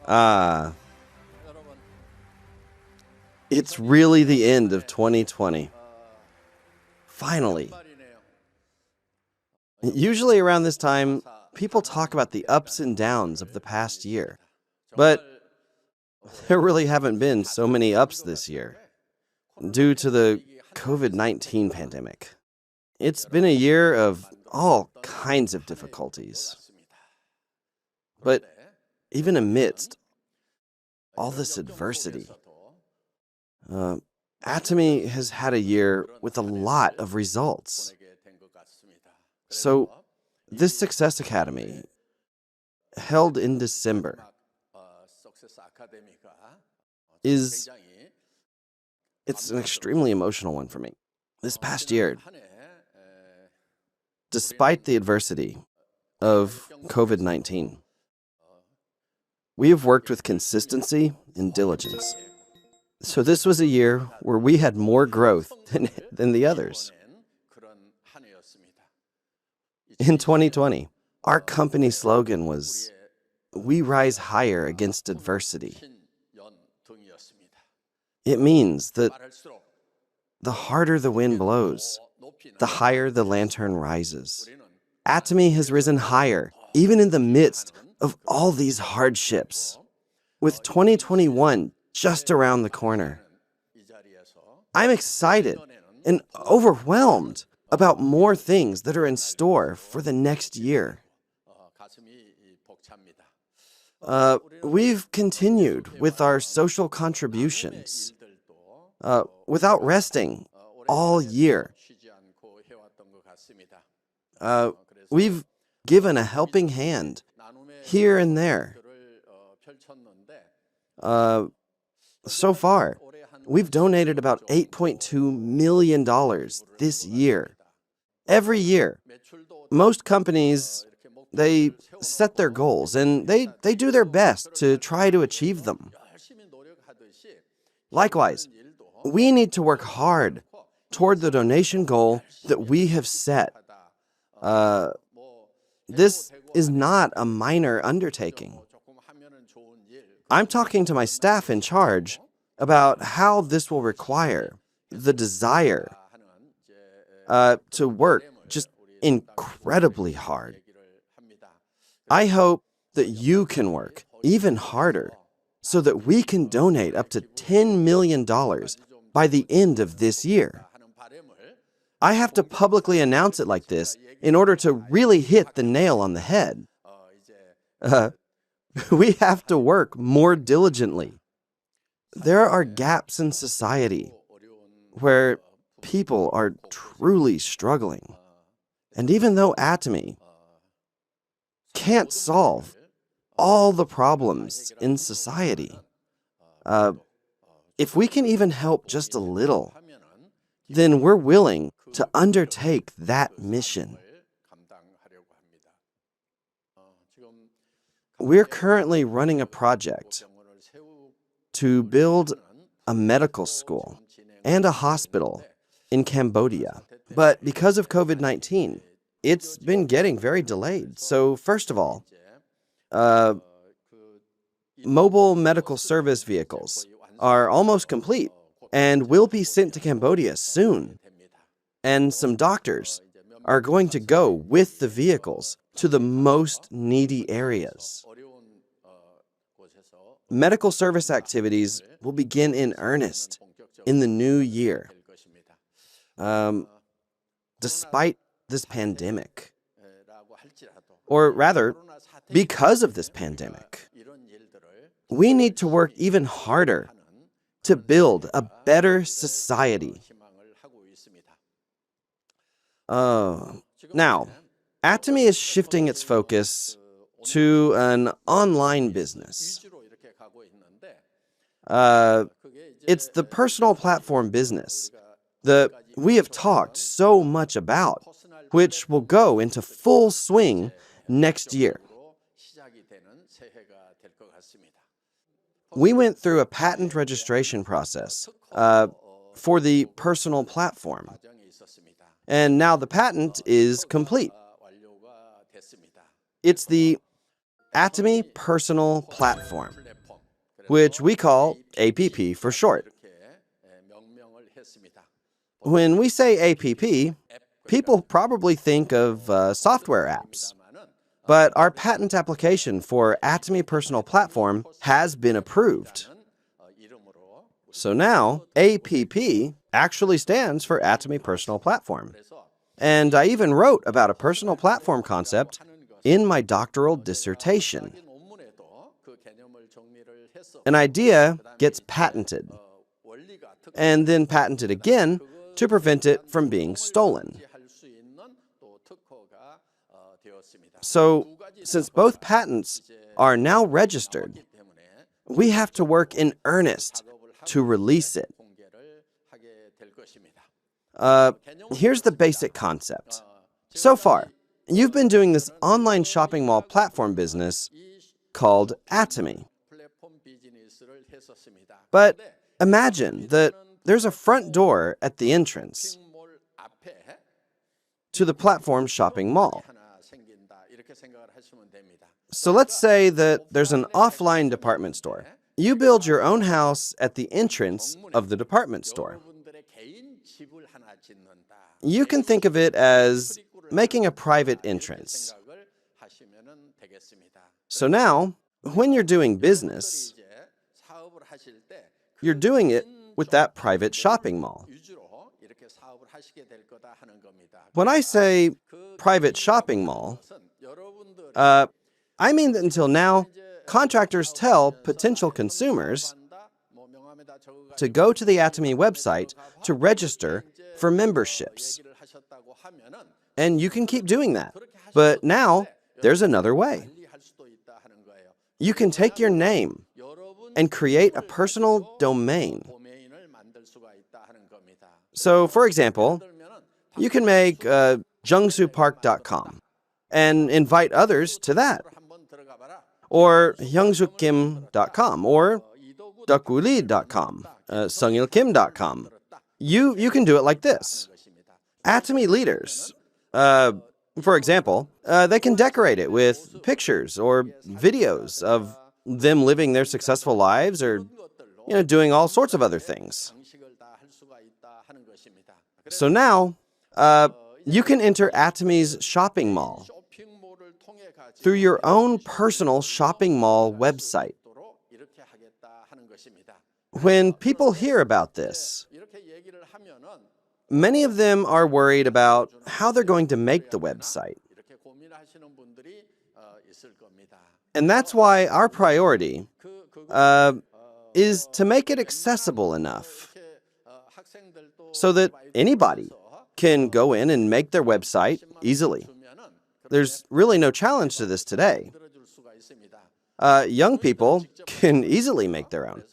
Ah, it's really the end of 2020. Finally. Usually around this time, people talk about the ups and downs of the past year. But there really haven't been so many ups this year due to the COVID-19 pandemic. It's been a year of all kinds of difficulties. But even amidst all this adversity, Atomy has had a year with a lot of results. So, this Success Academy, held in December, it's an extremely emotional one for me. This past year, despite the adversity of COVID-19, we have worked with consistency and diligence. So this was a year where we had more growth than the others. In 2020, our company slogan was, "We rise higher against adversity." It means that the harder the wind blows, the higher the lantern rises. Atomy has risen higher, even in the midst of all these hardships. With 2021 just around the corner, I'm excited and overwhelmed about more things that are in store for the next year. We've continued with our social contributions without resting all year. We've given a helping hand here and there. So far, we've donated about $8.2 million this year. Every year, most companies, they set their goals and they do their best to try to achieve them. Likewise, we need to work hard toward the donation goal that we have set. This is not a minor undertaking. I'm talking to my staff in charge about how this will require the desire to work just incredibly hard. I hope that you can work even harder so that we can donate up to $10 million by the end of this year. I have to publicly announce it like this in order to really hit the nail on the head. We have to work more diligently. There are gaps in society where people are truly struggling. And even though Atomy can't solve all the problems in society, if we can even help just a little, then we're willing to undertake that mission. We're currently running a project to build a medical school and a hospital in Cambodia. But because of COVID-19, it's been getting very delayed. So first of all, mobile medical service vehicles are almost complete and will be sent to Cambodia soon. And some doctors are going to go with the vehicles to the most needy areas. Medical service activities will begin in earnest in the new year. Despite this pandemic, or rather, because of this pandemic, we need to work even harder to build a better society. Now, Atomy is shifting its focus to an online business. It's the personal platform business that we have talked so much about, which will go into full swing next year. We went through a patent registration process for the personal platform, and now the patent is complete. It's the Atomy Personal Platform. which we call APP for short. When we say APP, people probably think of software apps. But our patent application for Atomy Personal Platform has been approved. So now, APP actually stands for Atomy Personal Platform. And I even wrote about a personal platform concept in my doctoral dissertation. An idea gets patented, and then patented again to prevent it from being stolen. So, since both patents are now registered, we have to work in earnest to release it. Here's the basic concept. So far, you've been doing this online shopping mall platform business called Atomy. But imagine that there's a front door at the entrance to the platform shopping mall. So let's say that there's an offline department store. You build your own house at the entrance of the department store. You can think of it as making a private entrance. So now, when you're doing business, you're doing it with that private shopping mall. When I say private shopping mall, I mean that until now, contractors tell potential consumers to go to the Atomy website to register for memberships. And you can keep doing that. But now, there's another way. You can take your name and create a personal domain. So, for example, you can make jungsupark.com and invite others to that. Or hyungsukkim.com, or dakuli.com, sungilkim.com. You can do it like this. Atomy leaders, for example, they can decorate it with pictures or videos of them living their successful lives or doing all sorts of other things. So now, you can enter Atomy's shopping mall through your own personal shopping mall website. When people hear about this, many of them are worried about how they're going to make the website. And that's why our priority is to make it accessible enough so that anybody can go in and make their website easily. There's really no challenge to this today. Young people can easily make their own.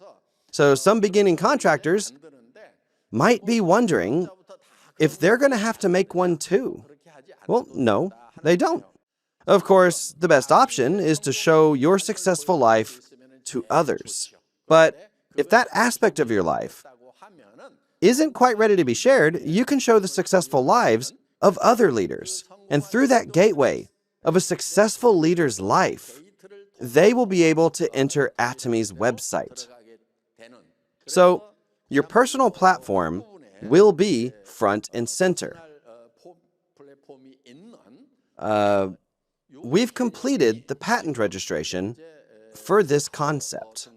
So some beginning contractors might be wondering if they're going to have to make one too. Well, no, they don't. Of course, the best option is to show your successful life to others. But if that aspect of your life isn't quite ready to be shared, you can show the successful lives of other leaders. And through that gateway of a successful leader's life, they will be able to enter Atomy's website. So, your personal platform will be front and center. We've completed the patent registration for this concept.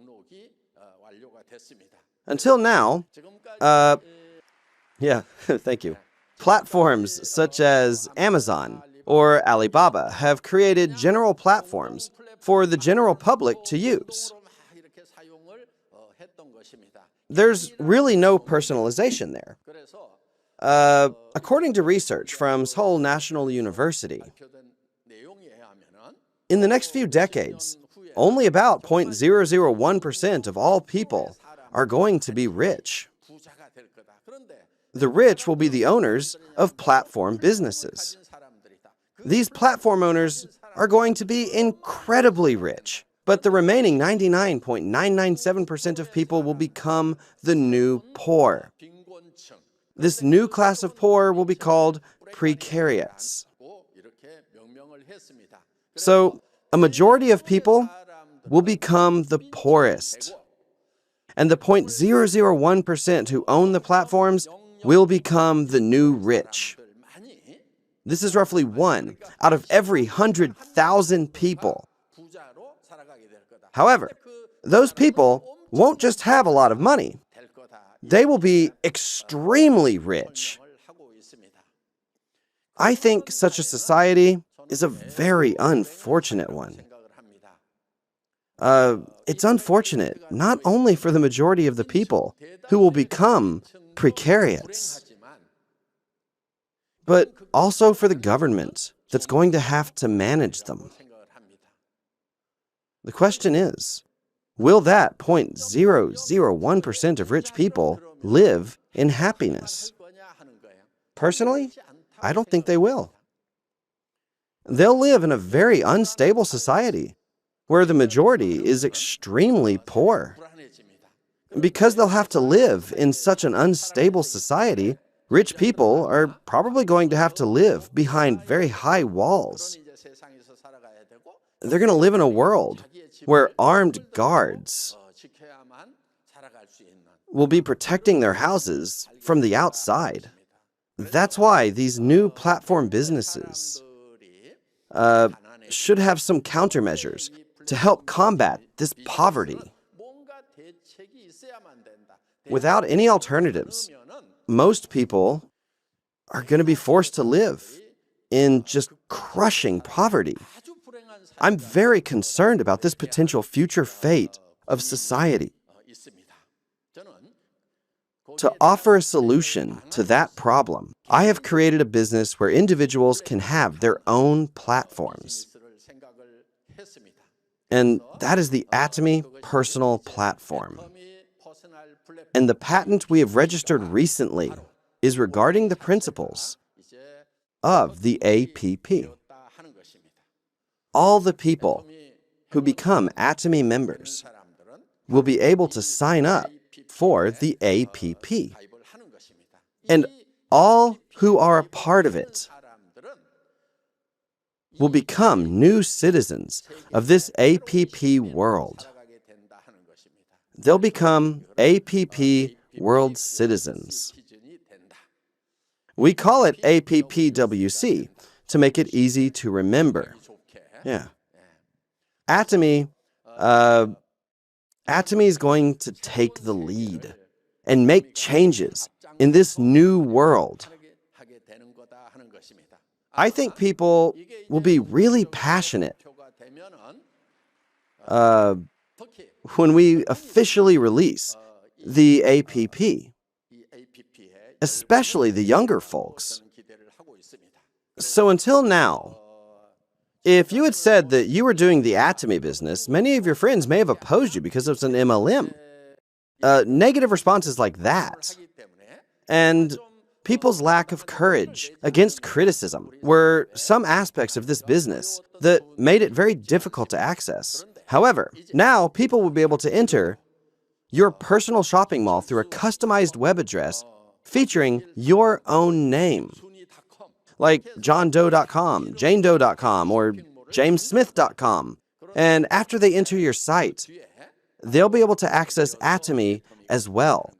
Until now, thank you. Platforms such as Amazon or Alibaba have created general platforms for the general public to use. There's really no personalization there. According to research from Seoul National University, in the next few decades, only about 0.001% of all people are going to be rich. The rich will be the owners of platform businesses. These platform owners are going to be incredibly rich, but the remaining 99.997% of people will become the new poor. This new class of poor will be called precariats. So, a majority of people will become the poorest. And the 0.001% who own the platforms will become the new rich. This is roughly 1 out of every 100,000 people. However, those people won't just have a lot of money. They will be extremely rich. I think such a society is a very unfortunate one. It's unfortunate not only for the majority of the people who will become precariats, but also for the government that's going to have to manage them. The question is, will that 0.001% of rich people live in happiness? Personally, I don't think they will. They'll live in a very unstable society where the majority is extremely poor. Because they'll have to live in such an unstable society, rich people are probably going to have to live behind very high walls. They're going to live in a world where armed guards will be protecting their houses from the outside. That's why these new platform businesses should have some countermeasures to help combat this poverty. Without any alternatives, most people are going to be forced to live in just crushing poverty. I'm very concerned about this potential future fate of society. To offer a solution to that problem, I have created a business where individuals can have their own platforms. And that is the Atomy Personal Platform. And the patent we have registered recently is regarding the principles of the APP. All the people who become Atomy members will be able to sign up for the APP. And all who are a part of it will become new citizens of this APP world. They'll become APP world citizens. We call it APPWC to make it easy to remember. Yeah. Atomy is going to take the lead and make changes in this new world. I think people will be really passionate when we officially release the APP, especially the younger folks. So until now, if you had said that you were doing the Atomy business, many of your friends may have opposed you because it's an MLM. Negative responses like that, and people's lack of courage against criticism were some aspects of this business that made it very difficult to access. However, now people will be able to enter your personal shopping mall through a customized web address featuring your own name, like johndoe.com, janedoe.com, or jamessmith.com. And after they enter your site, they'll be able to access Atomy as well.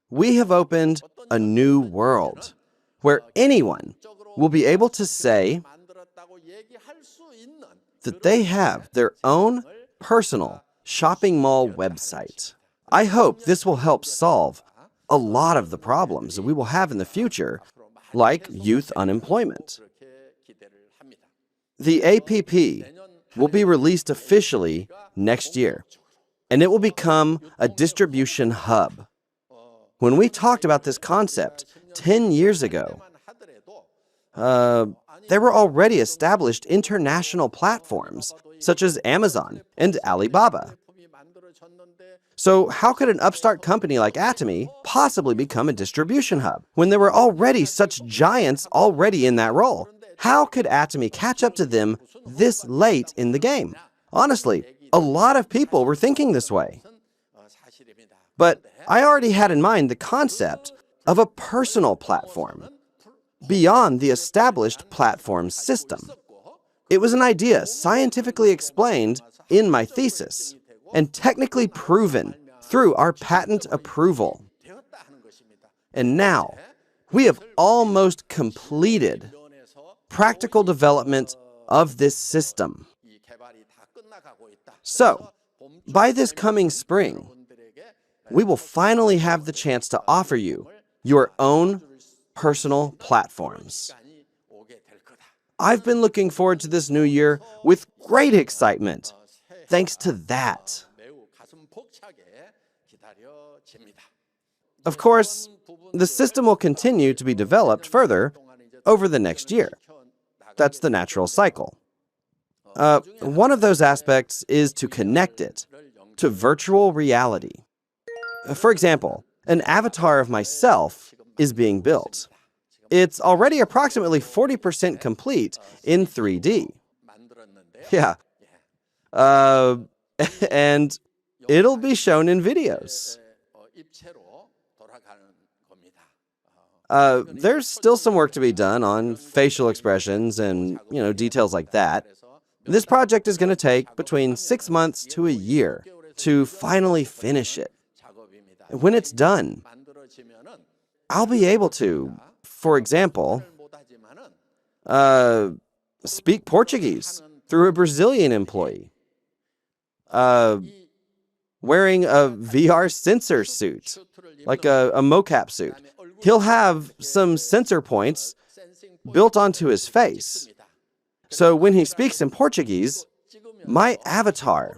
We have opened a new world where anyone will be able to say that they have their own personal shopping mall website. I hope this will help solve a lot of the problems that we will have in the future, like youth unemployment. The APP will be released officially next year, and it will become a distribution hub. When we talked about this concept 10 years ago, there were already established international platforms such as Amazon and Alibaba. So how could an upstart company like Atomy possibly become a distribution hub when there were already such giants already in that role? How could Atomy catch up to them this late in the game? Honestly, a lot of people were thinking this way. But I already had in mind the concept of a personal platform beyond the established platform system. It was an idea scientifically explained in my thesis and technically proven through our patent approval. And now, we have almost completed practical development of this system. So, by this coming spring, we will finally have the chance to offer you your own personal platforms. I've been looking forward to this new year with great excitement, thanks to that. Of course, the system will continue to be developed further over the next year. That's the natural cycle. One of those aspects is to connect it to virtual reality. For example, an avatar of myself is being built. It's already approximately 40% complete in 3D. Yeah. And it'll be shown in videos. There's still some work to be done on facial expressions and, details like that. This project is going to take between 6 months to a year to finally finish it. When it's done, I'll be able to, for example, speak Portuguese through a Brazilian employee, wearing a VR sensor suit, like a mocap suit. He'll have some sensor points built onto his face. So when he speaks in Portuguese, my avatar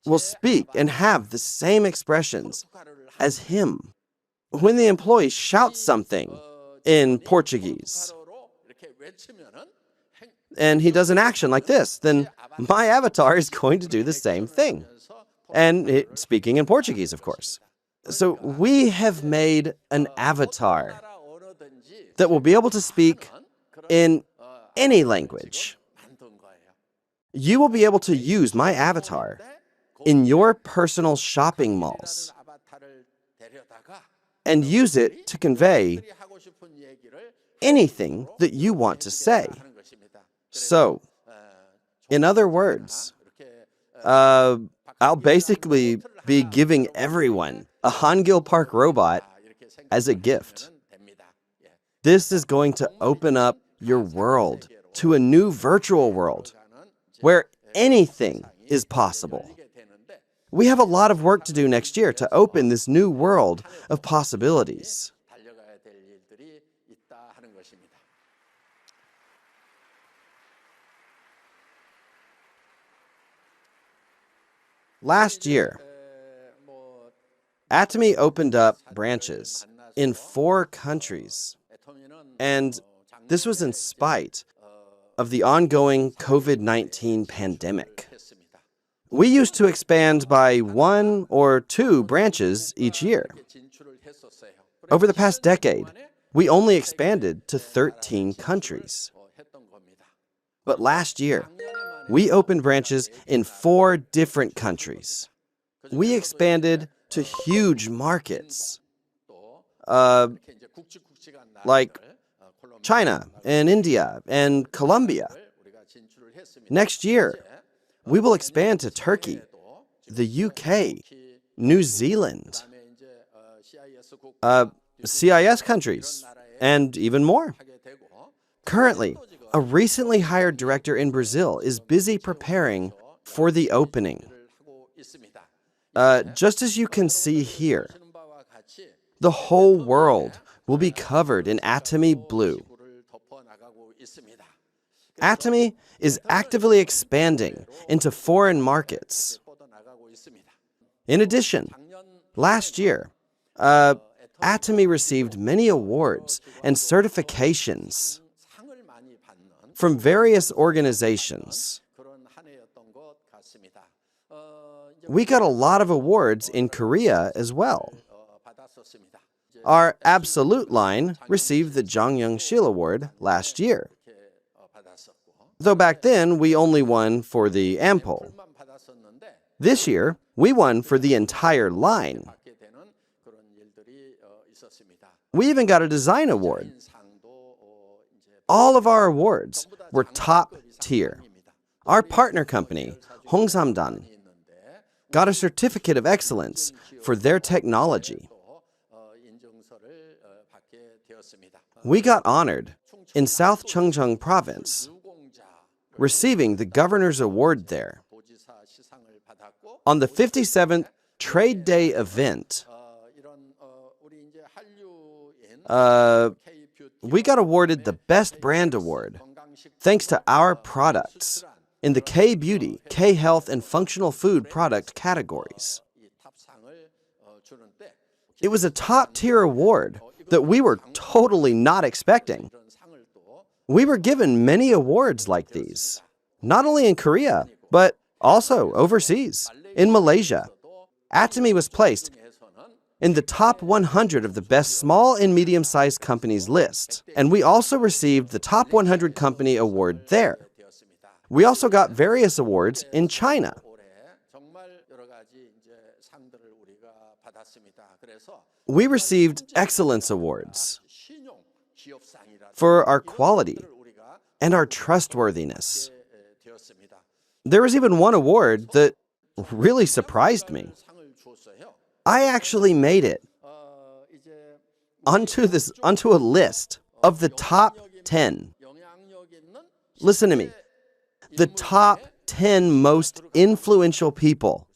will speak and have the same expressions as him. When the employee shouts something in Portuguese, and he does an action like this, then my avatar is going to do the same thing. And speaking in Portuguese, of course. So we have made an avatar that will be able to speak in any language. You will be able to use my avatar in your personal shopping malls and use it to convey anything that you want to say. So, in other words, I'll basically be giving everyone a Han Gill Park robot as a gift. This is going to open up your world to a new virtual world where anything is possible. We have a lot of work to do next year to open this new world of possibilities. Last year, Atomy opened up branches in 4 countries, and this was in spite of the ongoing COVID-19 pandemic. We used to expand by 1 or 2 branches each year. Over the past decade, we only expanded to 13 countries. But last year, we opened branches in 4 different countries. We expanded to huge markets, like China and India and Colombia. Next year, we will expand to Turkey, the UK, New Zealand, CIS countries, and even more. Currently, a recently hired director in Brazil is busy preparing for the opening. Just as you can see here, the whole world will be covered in Atomy blue. Atomy is actively expanding into foreign markets. In addition, last year, Atomy received many awards and certifications from various organizations. We got a lot of awards in Korea as well. Our Absolute line received the Jonghyun-sil Award last year. Though back then, we only won for the Ampol. This year, we won for the entire line. We even got a design award. All of our awards were top tier. Our partner company, Hongsamdan, got a certificate of excellence for their technology. We got honored in South Chungcheong Province, receiving the Governor's Award there. On the 57th Trade Day event, we got awarded the Best Brand Award thanks to our products in the K-Beauty, K-Health, and Functional Food product categories. It was a top-tier award that we were totally not expecting. We were given many awards like these, not only in Korea, but also overseas. In Malaysia, Atomy was placed in the top 100 of the best small and medium-sized companies list, and we also received the top 100 company award there. We also got various awards in China. We received excellence awards for our quality and our trustworthiness. There was even one award that really surprised me. I actually made it onto a list of the top 10. Listen to me. The top 10 most influential people.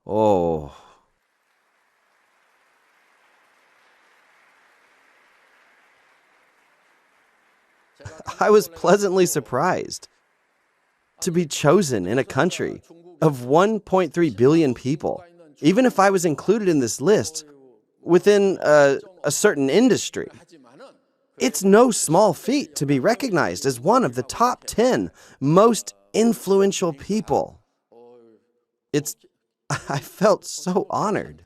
Oh. I was pleasantly surprised to be chosen in a country of 1.3 billion people. Even if I was included in this list within a certain industry, it's no small feat to be recognized as one of the top 10 most influential people. I felt so honored.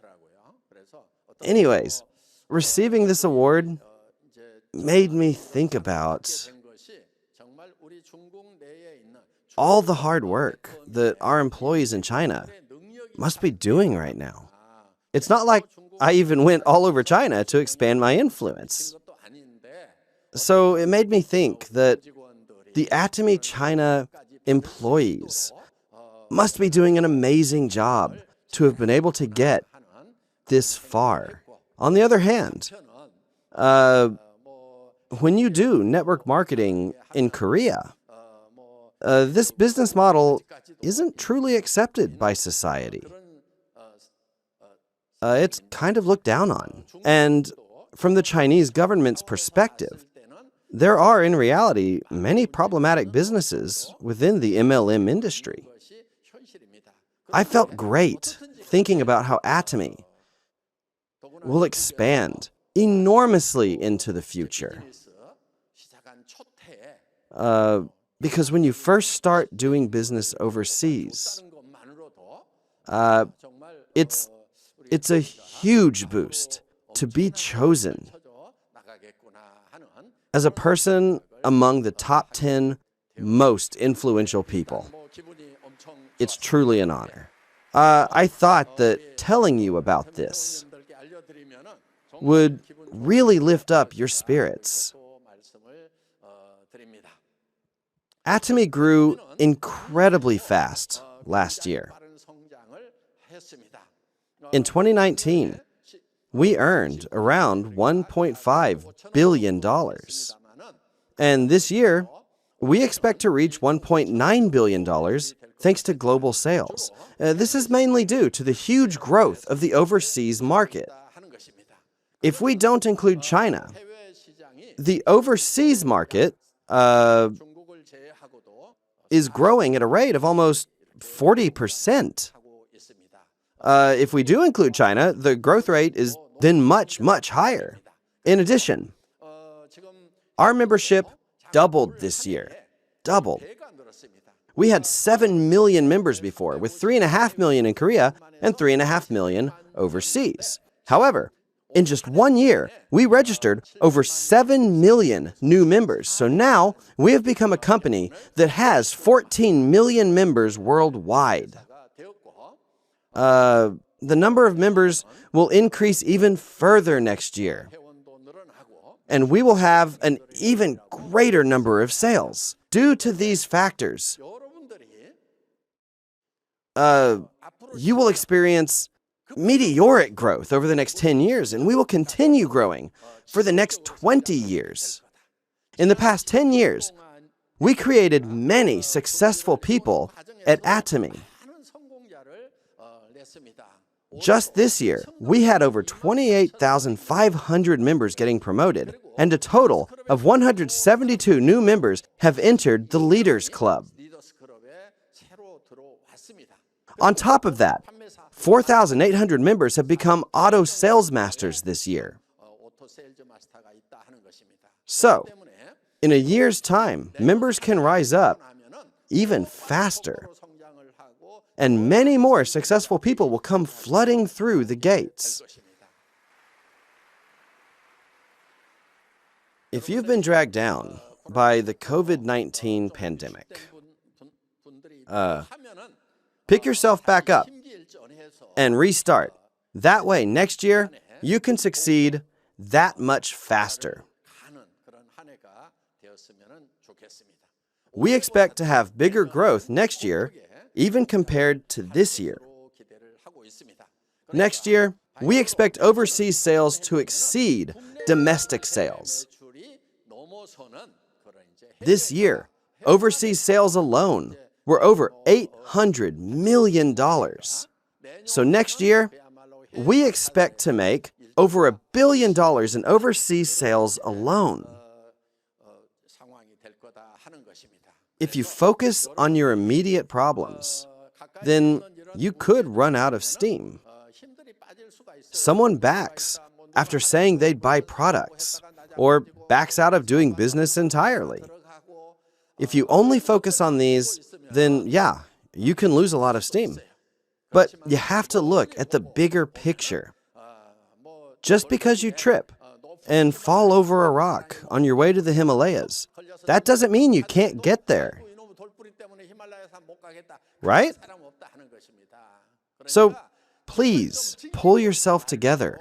Anyways, receiving this award made me think about all the hard work that our employees in China must be doing right now. It's not like I even went all over China to expand my influence. So it made me think that the Atomy China employees must be doing an amazing job to have been able to get this far. On the other hand, when you do network marketing in Korea, this business model isn't truly accepted by society. It's kind of looked down on. And from the Chinese government's perspective, there are, in reality, many problematic businesses within the MLM industry. I felt great thinking about how Atomy will expand enormously into the future. Because when you first start doing business overseas, it's a huge boost to be chosen as a person among the top 10 most influential people. It's truly an honor. I thought that telling you about this would really lift up your spirits. Atomy grew incredibly fast last year. In 2019, we earned around $1.5 billion. And this year, we expect to reach $1.9 billion thanks to global sales. This is mainly due to the huge growth of the overseas market. If we don't include China, the overseas market is growing at a rate of almost 40%. If we do include China, the growth rate is then much, much higher. In addition, our membership doubled this year. Doubled. We had 7 million members before, with 3.5 million in Korea and 3.5 million overseas. However, in just 1 year, we registered over 7 million new members. So now we have become a company that has 14 million members worldwide. The number of members will increase even further next year. And we will have an even greater number of sales. Due to these factors, you will experience meteoric growth over the next 10 years, and we will continue growing for the next 20 years. In the past 10 years, we created many successful people at Atomy. Just this year, we had over 28,500 members getting promoted, and a total of 172 new members have entered the Leaders Club. On top of that, 4,800 members have become auto sales masters this year. So, in a year's time, members can rise up even faster, and many more successful people will come flooding through the gates. If you've been dragged down by the COVID-19 pandemic, pick yourself back up and restart. That way, next year, you can succeed that much faster. We expect to have bigger growth next year, even compared to this year. Next year, we expect overseas sales to exceed domestic sales. This year, overseas sales alone were over $800 million. So next year, we expect to make over $1 billion in overseas sales alone. If you focus on your immediate problems, then you could run out of steam. Someone backs after saying they'd buy products, or backs out of doing business entirely. If you only focus on these, then yeah, you can lose a lot of steam. But you have to look at the bigger picture. Just because you trip and fall over a rock on your way to the Himalayas, that doesn't mean you can't get there. Right? So please pull yourself together.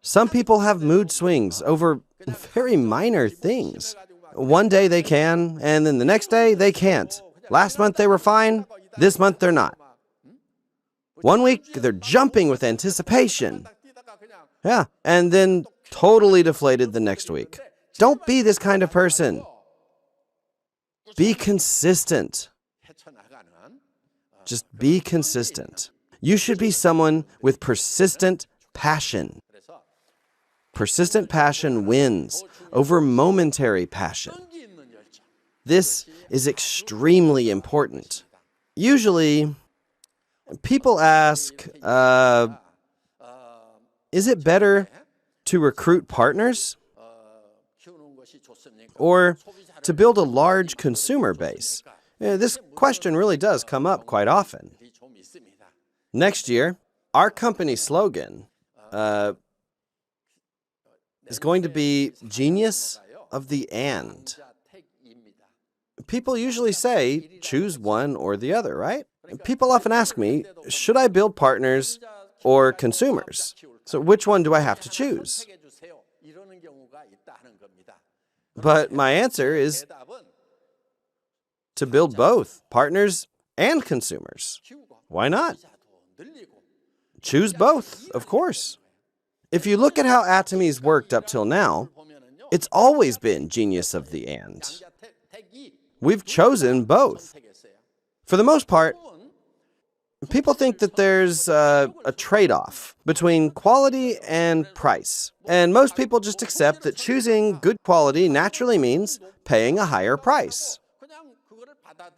Some people have mood swings over very minor things. One day they can, and then the next day they can't. Last month they were fine, this month they're not. One week they're jumping with anticipation. Yeah, and then totally deflated the next week. Don't be this kind of person. Be consistent. Just be consistent. You should be someone with persistent passion. Persistent passion wins over momentary passion. This is extremely important. Usually, people ask, is it better to recruit partners or to build a large consumer base? This question really does come up quite often. Next year, our company slogan is going to be genius of the and. People usually say, choose one or the other, right? People often ask me, should I build partners or consumers? So which one do I have to choose? But my answer is to build both, partners and consumers. Why not? Choose both, of course. If you look at how Atomy's worked up till now, it's always been genius of the and. We've chosen both. For the most part, people think that there's a trade-off between quality and price. And most people just accept that choosing good quality naturally means paying a higher price.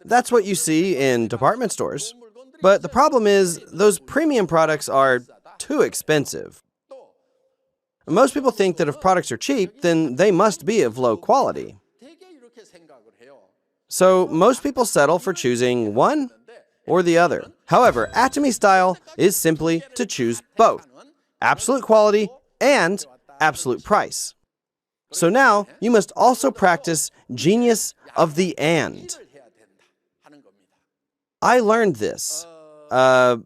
That's what you see in department stores. But the problem is, those premium products are too expensive. Most people think that if products are cheap, then they must be of low quality. So most people settle for choosing one or the other. However, Atomy style is simply to choose both, absolute quality and absolute price. So now you must also practice genius of the and. I learned this from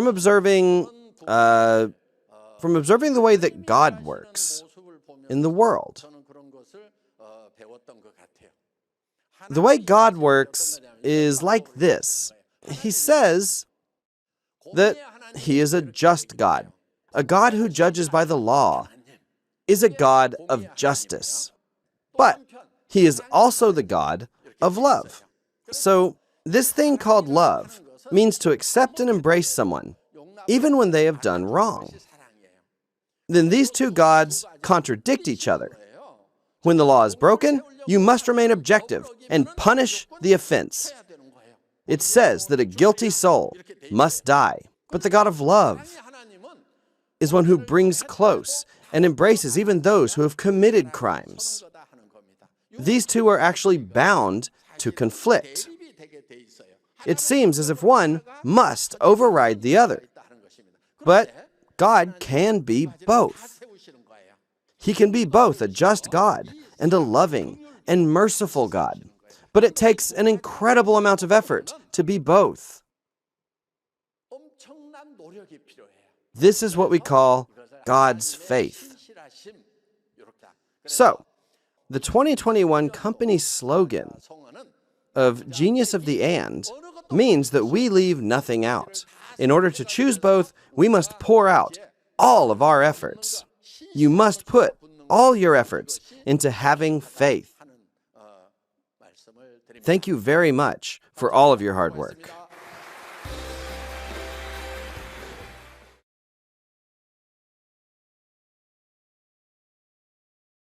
observing the way that God works in the world. The way God works is like this. He says, that he is a just God, a God who judges by the law, is a God of justice. But he is also the God of love. So this thing called love means to accept and embrace someone, even when they have done wrong. Then these two gods contradict each other. When the law is broken, you must remain objective and punish the offense. It says that a guilty soul must die, but the God of love is one who brings close and embraces even those who have committed crimes. These two are actually bound to conflict. It seems as if one must override the other. But God can be both. He can be both a just God and a loving and merciful God. But it takes an incredible amount of effort to be both. This is what we call God's faith. So, the 2021 company slogan of Genius of the And means that we leave nothing out. In order to choose both, we must pour out all of our efforts. You must put all your efforts into having faith. Thank you very much for all of your hard work.